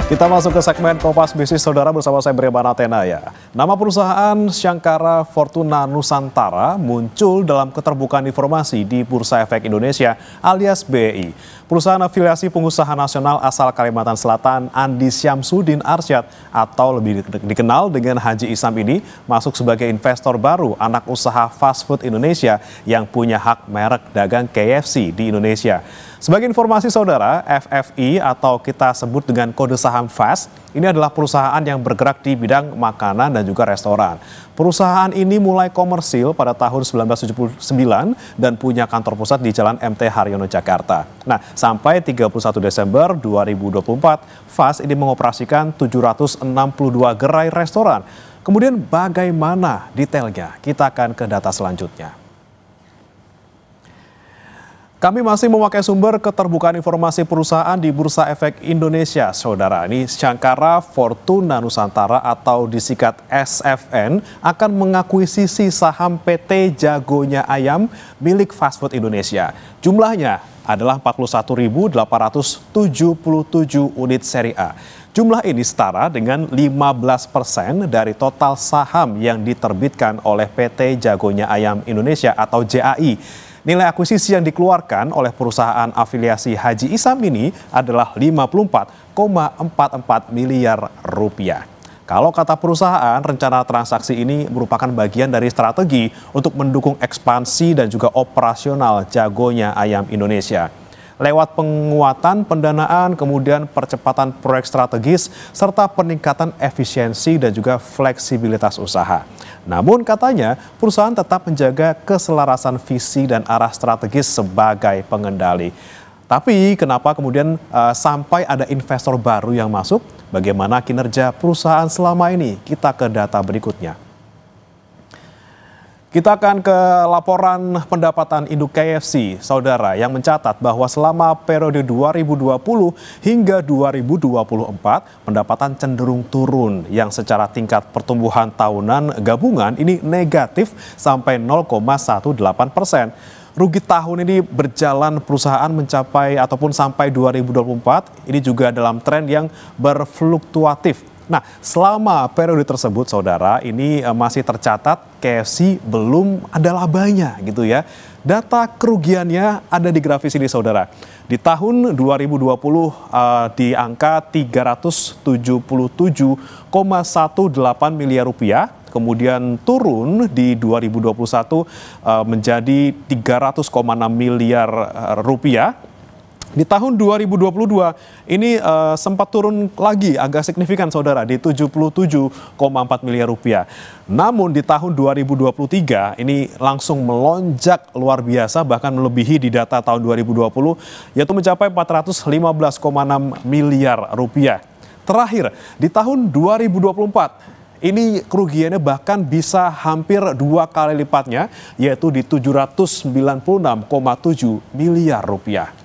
Kita masuk ke segmen Kompas Bisnis, saudara, bersama saya Bremana Tenaya. Nama perusahaan Syangkara Fortuna Nusantara muncul dalam keterbukaan informasi di Bursa Efek Indonesia alias BEI. Perusahaan afiliasi pengusaha nasional asal Kalimantan Selatan Andi Syamsuddin Arsyad atau lebih dikenal dengan Haji Isam ini masuk sebagai investor baru anak usaha fast food Indonesia yang punya hak merek dagang KFC di Indonesia. Sebagai informasi saudara, FFI atau kita sebut dengan kode saham FAST, ini adalah perusahaan yang bergerak di bidang makanan dan juga restoran. Perusahaan ini mulai komersil pada tahun 1979 dan punya kantor pusat di Jalan MT Haryono, Jakarta. Nah, sampai 31 Desember 2024, FAST ini mengoperasikan 762 gerai restoran. Kemudian bagaimana detailnya? Kita akan ke data selanjutnya. Kami masih memakai sumber keterbukaan informasi perusahaan di Bursa Efek Indonesia, saudara. Ini Syangkara Fortuna Nusantara atau disingkat SFN akan mengakuisisi saham PT Jagonya Ayam milik Fast Food Indonesia. Jumlahnya adalah 41.877 unit seri A. Jumlah ini setara dengan 15% dari total saham yang diterbitkan oleh PT Jagonya Ayam Indonesia atau JAI. Nilai akuisisi yang dikeluarkan oleh perusahaan afiliasi Haji Isam ini adalah 54,44 miliar rupiah. Kalau kata perusahaan, rencana transaksi ini merupakan bagian dari strategi untuk mendukung ekspansi dan juga operasional Jagonya Ayam Indonesia. Lewat penguatan pendanaan, kemudian percepatan proyek strategis, serta peningkatan efisiensi dan juga fleksibilitas usaha. Namun katanya perusahaan tetap menjaga keselarasan visi dan arah strategis sebagai pengendali. Tapi kenapa kemudian sampai ada investor baru yang masuk? Bagaimana kinerja perusahaan selama ini? Kita ke data berikutnya. Kita akan ke laporan pendapatan induk KFC, saudara, yang mencatat bahwa selama periode 2020 hingga 2024, pendapatan cenderung turun yang secara tingkat pertumbuhan tahunan gabungan ini negatif sampai 0,18%. Rugi tahun ini berjalan perusahaan mencapai ataupun sampai 2024, ini juga dalam tren yang berfluktuatif. Nah, selama periode tersebut, saudara, ini masih tercatat KFC belum ada labanya gitu ya. Data kerugiannya ada di grafis ini, saudara. Di tahun 2020 di angka 377,18 miliar rupiah. Kemudian turun di 2021 menjadi 300,6 miliar rupiah. Di tahun 2022 ini sempat turun lagi agak signifikan, saudara, di 77,4 miliar rupiah. Namun di tahun 2023 ini langsung melonjak luar biasa, bahkan melebihi di data tahun 2020 yaitu mencapai 415,6 miliar rupiah. Terakhir di tahun 2024 ini kerugiannya bahkan bisa hampir 2 kali lipatnya, yaitu di 796,7 miliar rupiah.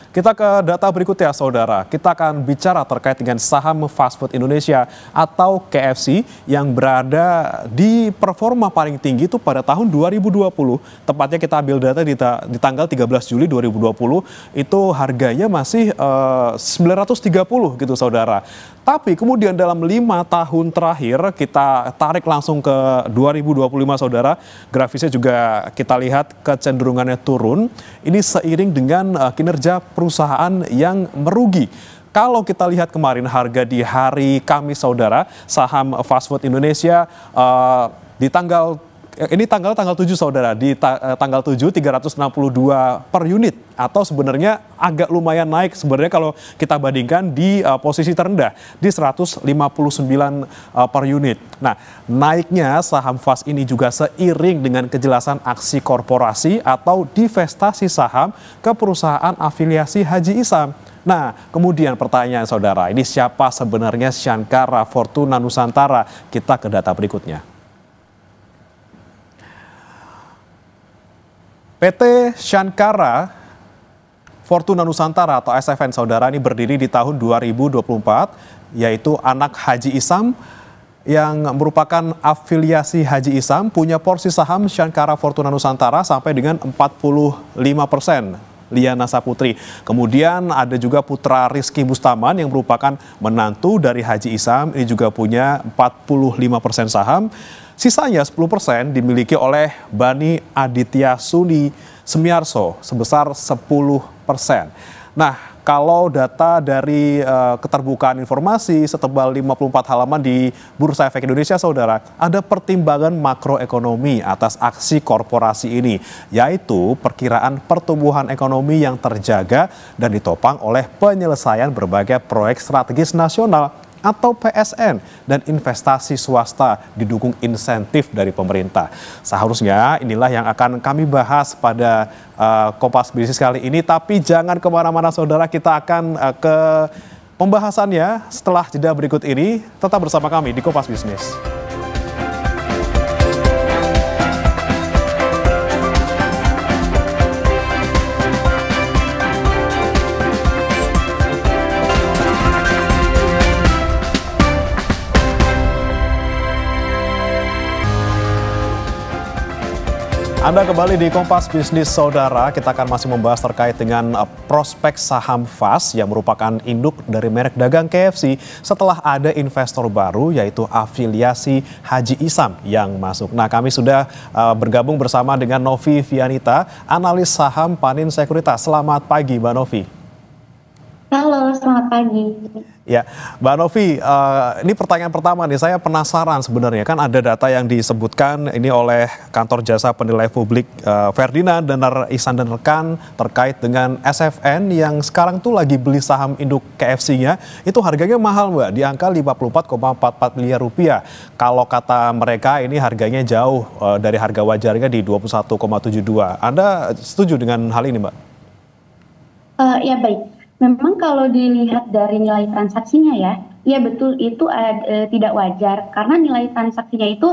Kita ke data berikutnya, saudara. Kita akan bicara terkait dengan saham fast food Indonesia atau KFC yang berada di performa paling tinggi itu pada tahun 2020. Tepatnya kita ambil data di tanggal 13 Juli 2020, itu harganya masih 930 gitu, saudara. Tapi kemudian dalam 5 tahun terakhir, kita tarik langsung ke 2025, saudara. Grafisnya juga kita lihat kecenderungannya turun. Ini seiring dengan kinerja perusahaan yang merugi. Kalau kita lihat kemarin harga di hari Kamis, saudara, saham fast food Indonesia di tanggal 7, saudara, di tanggal 7 362 per unit, atau sebenarnya agak lumayan naik sebenarnya kalau kita bandingkan di posisi terendah di 159 per unit. Nah, naiknya saham FAST ini juga seiring dengan kejelasan aksi korporasi atau divestasi saham ke perusahaan afiliasi Haji Isam. Nah, kemudian pertanyaan, saudara, ini siapa sebenarnya Syangkara Fortuna Nusantara? Kita ke data berikutnya. PT Syangkara Fortuna Nusantara atau SFN, saudara, ini berdiri di tahun 2024, yaitu anak Haji Isam yang merupakan afiliasi Haji Isam, punya porsi saham Syangkara Fortuna Nusantara sampai dengan 45%. Liana Saputri. Kemudian ada juga putra Rizky Bustaman yang merupakan menantu dari Haji Isam, ini juga punya 45% saham. Sisanya 10% dimiliki oleh Bani Aditya Suni Semiarso sebesar 10%. Nah, kalau data dari keterbukaan informasi setebal 54 halaman di Bursa Efek Indonesia, saudara, ada pertimbangan makroekonomi atas aksi korporasi ini, yaitu perkiraan pertumbuhan ekonomi yang terjaga dan ditopang oleh penyelesaian berbagai proyek strategis nasional atau PSN dan investasi swasta didukung insentif dari pemerintah. Seharusnya inilah yang akan kami bahas pada Kompas Bisnis kali ini, tapi jangan kemana-mana saudara, kita akan ke pembahasannya setelah jeda berikut ini. Tetap bersama kami di Kompas Bisnis. Anda kembali di Kompas Bisnis, saudara. Kita akan masih membahas terkait dengan prospek saham FAS yang merupakan induk dari merek dagang KFC setelah ada investor baru, yaitu afiliasi Haji Isam yang masuk. Nah, kami sudah bergabung bersama dengan Novi Vianita, analis saham Panin Sekuritas. Selamat pagi, Mbak Novi. Halo, selamat pagi. Ya, Mbak Novi, ini pertanyaan pertama nih, saya penasaran sebenarnya, kan ada data yang disebutkan ini oleh kantor jasa penilai publik Ferdinand dan Ihsan dan rekan terkait dengan SFN yang sekarang tuh lagi beli saham induk KFC-nya, itu harganya mahal Mbak, di angka 54,44 miliar rupiah. Kalau kata mereka ini harganya jauh dari harga wajarnya di 21,72. Anda setuju dengan hal ini Mbak? Ya baik. Memang kalau dilihat dari nilai transaksinya ya betul itu tidak wajar karena nilai transaksinya itu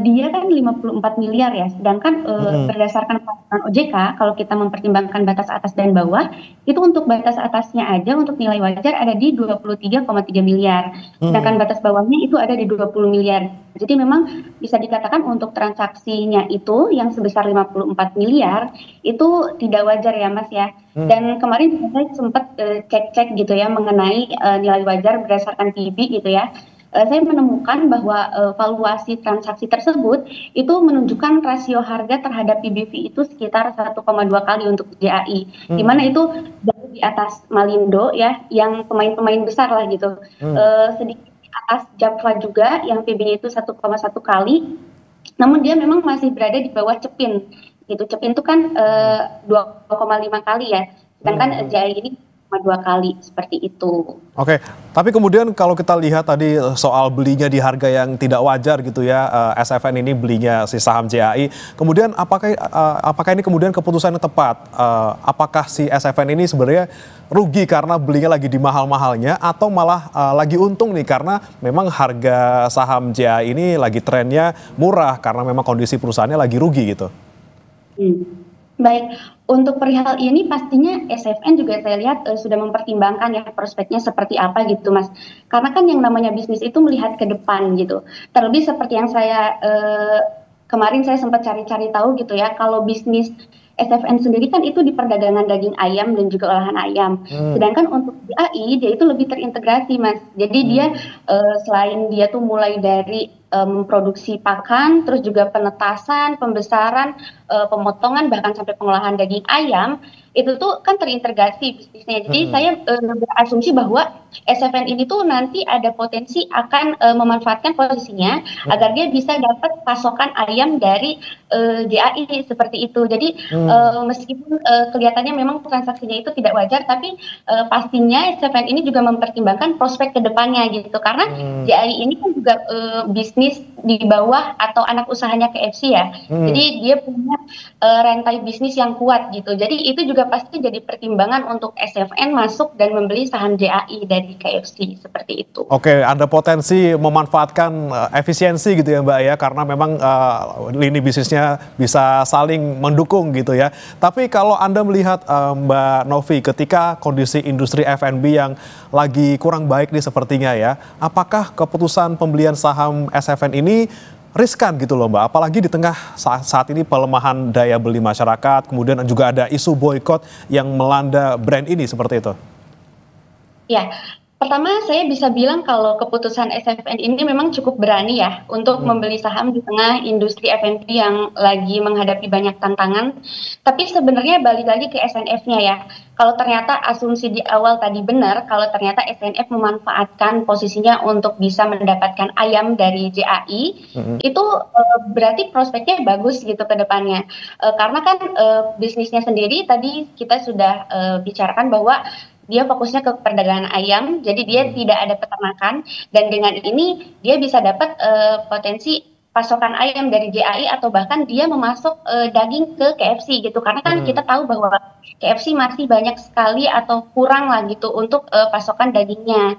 dia kan 54 miliar ya, sedangkan berdasarkan peraturan OJK kalau kita mempertimbangkan batas atas dan bawah itu untuk batas atasnya aja untuk nilai wajar ada di 23,3 miliar, sedangkan batas bawahnya itu ada di 20 miliar. Jadi memang bisa dikatakan untuk transaksinya itu yang sebesar 54 miliar itu tidak wajar ya Mas ya. Dan kemarin saya sempat cek-cek gitu ya mengenai nilai wajar berdasarkan PB gitu ya. Saya menemukan bahwa valuasi transaksi tersebut itu menunjukkan rasio harga terhadap PBV itu sekitar 1,2 kali untuk JAI. Di mana itu jauh di atas Malindo ya, yang pemain-pemain besar lah gitu. Sedikit di atas Java juga yang PB-nya itu 1,1 kali. Namun dia memang masih berada di bawah Cepin. Gitu. Cepin itu kan 2,5 kali ya, sedangkan JAI ini 2 kali seperti itu. Oke, tapi kemudian kalau kita lihat tadi soal belinya di harga yang tidak wajar gitu ya, SFN ini belinya si saham JAI, kemudian apakah ini kemudian keputusan yang tepat? Apakah si SFN ini sebenarnya rugi karena belinya lagi di mahal-mahalnya atau malah lagi untung nih karena memang harga saham JAI ini lagi trennya murah karena memang kondisi perusahaannya lagi rugi gitu? Baik, untuk perihal ini pastinya SFN juga saya lihat sudah mempertimbangkan ya prospeknya seperti apa gitu Mas. Karena kan yang namanya bisnis itu melihat ke depan gitu. Terlebih seperti yang saya kemarin saya sempat cari-cari tahu gitu ya, kalau bisnis SFN sendiri kan itu di perdagangan daging ayam dan juga olahan ayam. Sedangkan untuk JAI dia itu lebih terintegrasi Mas. Jadi dia selain dia tuh mulai dari memproduksi pakan, terus juga penetasan, pembesaran, pemotongan, bahkan sampai pengolahan daging ayam, itu tuh kan terintegrasi bisnisnya. Jadi saya berasumsi bahwa SFN ini tuh nanti ada potensi akan memanfaatkan posisinya agar dia bisa dapat pasokan ayam dari JAI seperti itu. Jadi meskipun kelihatannya memang transaksinya itu tidak wajar, tapi pastinya SFN ini juga mempertimbangkan prospek ke depannya gitu. Karena JAI ini kan juga bisnis di bawah atau anak usahanya KFC ya. Jadi dia punya rantai bisnis yang kuat gitu. Jadi itu juga pasti jadi pertimbangan untuk SFN masuk dan membeli saham JAI dari KFC seperti itu. Oke, ada potensi memanfaatkan efisiensi gitu ya Mbak ya, karena memang lini bisnisnya bisa saling mendukung gitu ya. Tapi kalau Anda melihat Mbak Novi, ketika kondisi industri F&B yang lagi kurang baik nih sepertinya ya, apakah keputusan pembelian saham SFN ini riskan gitu loh Mbak, apalagi di tengah saat ini pelemahan daya beli masyarakat, kemudian juga ada isu boykot yang melanda brand ini seperti itu. Ya, pertama saya bisa bilang kalau keputusan SFN ini memang cukup berani ya untuk membeli saham di tengah industri F&B yang lagi menghadapi banyak tantangan. Tapi sebenarnya balik lagi ke SNF-nya ya. Kalau ternyata asumsi di awal tadi benar, kalau ternyata SNF memanfaatkan posisinya untuk bisa mendapatkan ayam dari JAI, itu berarti prospeknya bagus gitu ke depannya. Karena kan bisnisnya sendiri tadi kita sudah bicarakan bahwa dia fokusnya ke perdagangan ayam, jadi dia tidak ada peternakan, dan dengan ini dia bisa dapat potensi pasokan ayam dari JAI atau bahkan dia memasok daging ke KFC gitu, karena kan kita tahu bahwa KFC masih banyak sekali atau kurang lah gitu untuk pasokan dagingnya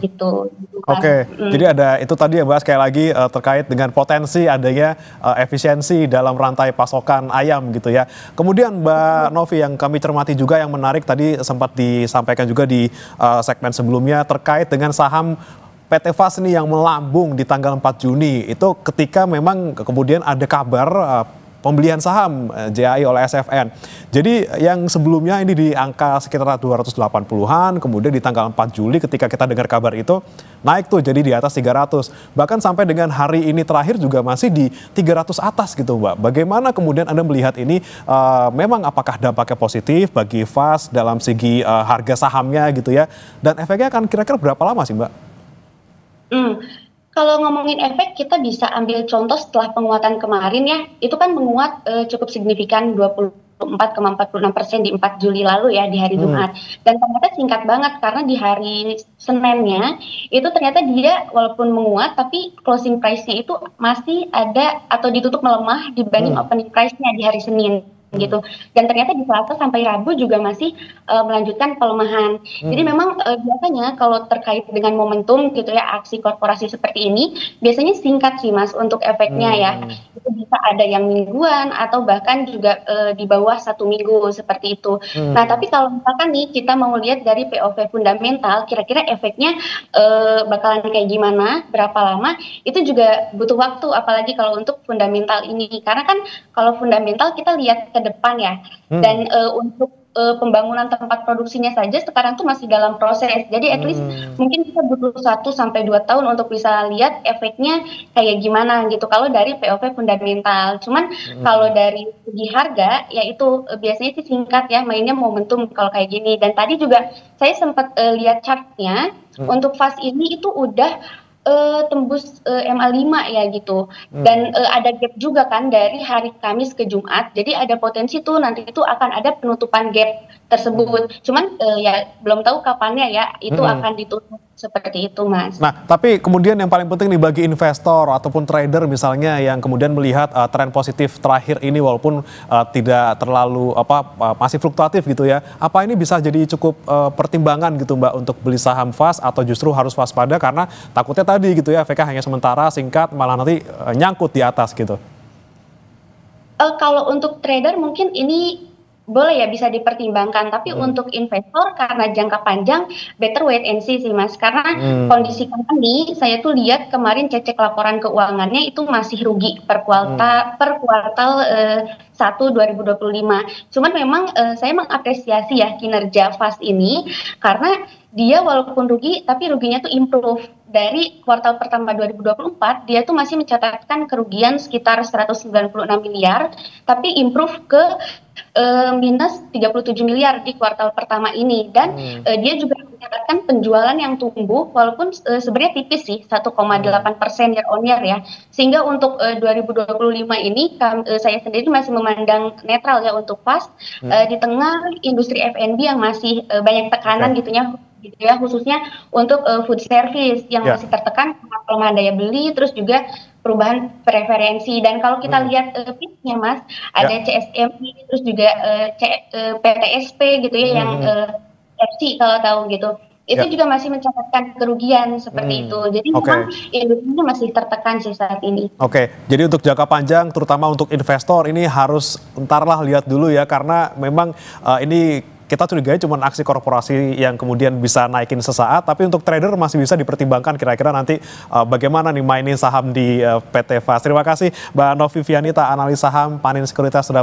gitu. Oke, jadi ada itu tadi ya Mbak, sekali lagi terkait dengan potensi adanya efisiensi dalam rantai pasokan ayam gitu ya. Kemudian Mbak Novi, yang kami cermati juga yang menarik tadi sempat disampaikan juga di segmen sebelumnya terkait dengan saham PT FAS ini yang melambung di tanggal 4 Juni. Itu ketika memang kemudian ada kabar pembelian saham JAI oleh SFN. Jadi yang sebelumnya ini di angka sekitar 280-an, kemudian di tanggal 4 Juli ketika kita dengar kabar itu naik tuh jadi di atas 300. Bahkan sampai dengan hari ini terakhir juga masih di 300 atas gitu Mbak. Bagaimana kemudian Anda melihat ini, memang apakah dampaknya positif bagi FAS dalam segi harga sahamnya gitu ya, dan efeknya akan kira-kira berapa lama sih Mbak? Kalau ngomongin efek, kita bisa ambil contoh setelah penguatan kemarin ya, itu kan menguat cukup signifikan 24,46% di 4 Juli lalu ya, di hari Jumat. Dan ternyata singkat banget karena di hari Seninnya itu ternyata dia walaupun menguat tapi closing price-nya itu masih ada atau ditutup melemah dibanding opening price-nya di hari Senin gitu, dan ternyata di Selasa sampai Rabu juga masih melanjutkan pelemahan. Jadi memang biasanya kalau terkait dengan momentum gitu ya, aksi korporasi seperti ini biasanya singkat sih Mas untuk efeknya ya. Itu bisa ada yang mingguan atau bahkan juga di bawah 1 minggu seperti itu. Nah tapi kalau misalkan nih kita mau lihat dari POV fundamental, kira-kira efeknya bakalan kayak gimana, berapa lama, itu juga butuh waktu, apalagi kalau untuk fundamental ini, karena kan kalau fundamental kita lihat ke depan ya, dan untuk pembangunan tempat produksinya saja sekarang tuh masih dalam proses, jadi at least mungkin kita butuh 1 sampai 2 tahun untuk bisa lihat efeknya kayak gimana gitu kalau dari POV fundamental. Cuman kalau dari segi harga ya itu biasanya sih singkat ya, mainnya momentum kalau kayak gini. Dan tadi juga saya sempat lihat chartnya untuk FAS ini itu udah tembus MA5 ya gitu, dan ada gap juga kan dari hari Kamis ke Jumat, jadi ada potensi tuh nanti itu akan ada penutupan gap tersebut. Cuman ya belum tahu kapannya ya itu akan ditutup seperti itu Mas. Nah, tapi kemudian yang paling penting nih bagi investor ataupun trader misalnya yang kemudian melihat tren positif terakhir ini walaupun tidak terlalu masih fluktuatif gitu ya. Apa ini bisa jadi cukup pertimbangan gitu Mbak untuk beli saham FAS atau justru harus waspada karena takutnya tadi gitu ya efeknya hanya sementara, singkat, malah nanti nyangkut di atas gitu. Kalau untuk trader mungkin ini boleh ya, bisa dipertimbangkan, tapi untuk investor karena jangka panjang better wait and see sih Mas, karena kondisi company saya tuh lihat kemarin cek laporan keuangannya itu masih rugi per kuartal 1 2025. Cuman memang saya mengapresiasi ya kinerja FAS ini karena dia walaupun rugi tapi ruginya tuh improve. Dari kuartal pertama 2024 dia tuh masih mencatatkan kerugian sekitar 196 miliar tapi improve ke minus 37 miliar di kuartal pertama ini, dan dia juga mencatatkan penjualan yang tumbuh walaupun sebenarnya tipis sih 1,8% year on year ya, sehingga untuk 2025 ini saya sendiri masih memandang netral ya untuk FAS di tengah industri F&B yang masih banyak tekanan gitu ya, khususnya untuk food service yang masih tertekan karena pelemahan daya beli, terus juga perubahan preferensi. Dan kalau kita lihat pitnya Mas, ada CSMI, terus juga PTSP gitu ya, yang FC kalau tahu gitu, itu juga masih mencatatkan kerugian seperti itu. Jadi memang industrinya masih tertekan sih saat ini. Jadi untuk jangka panjang terutama untuk investor ini harus entarlah lihat dulu ya, karena memang ini kita curigai cuma aksi korporasi yang kemudian bisa naikin sesaat, tapi untuk trader masih bisa dipertimbangkan kira-kira nanti bagaimana nih mainin saham di PT FAS. Terima kasih Mbak Novi Vianita, analis saham Panin Sekuritas sudah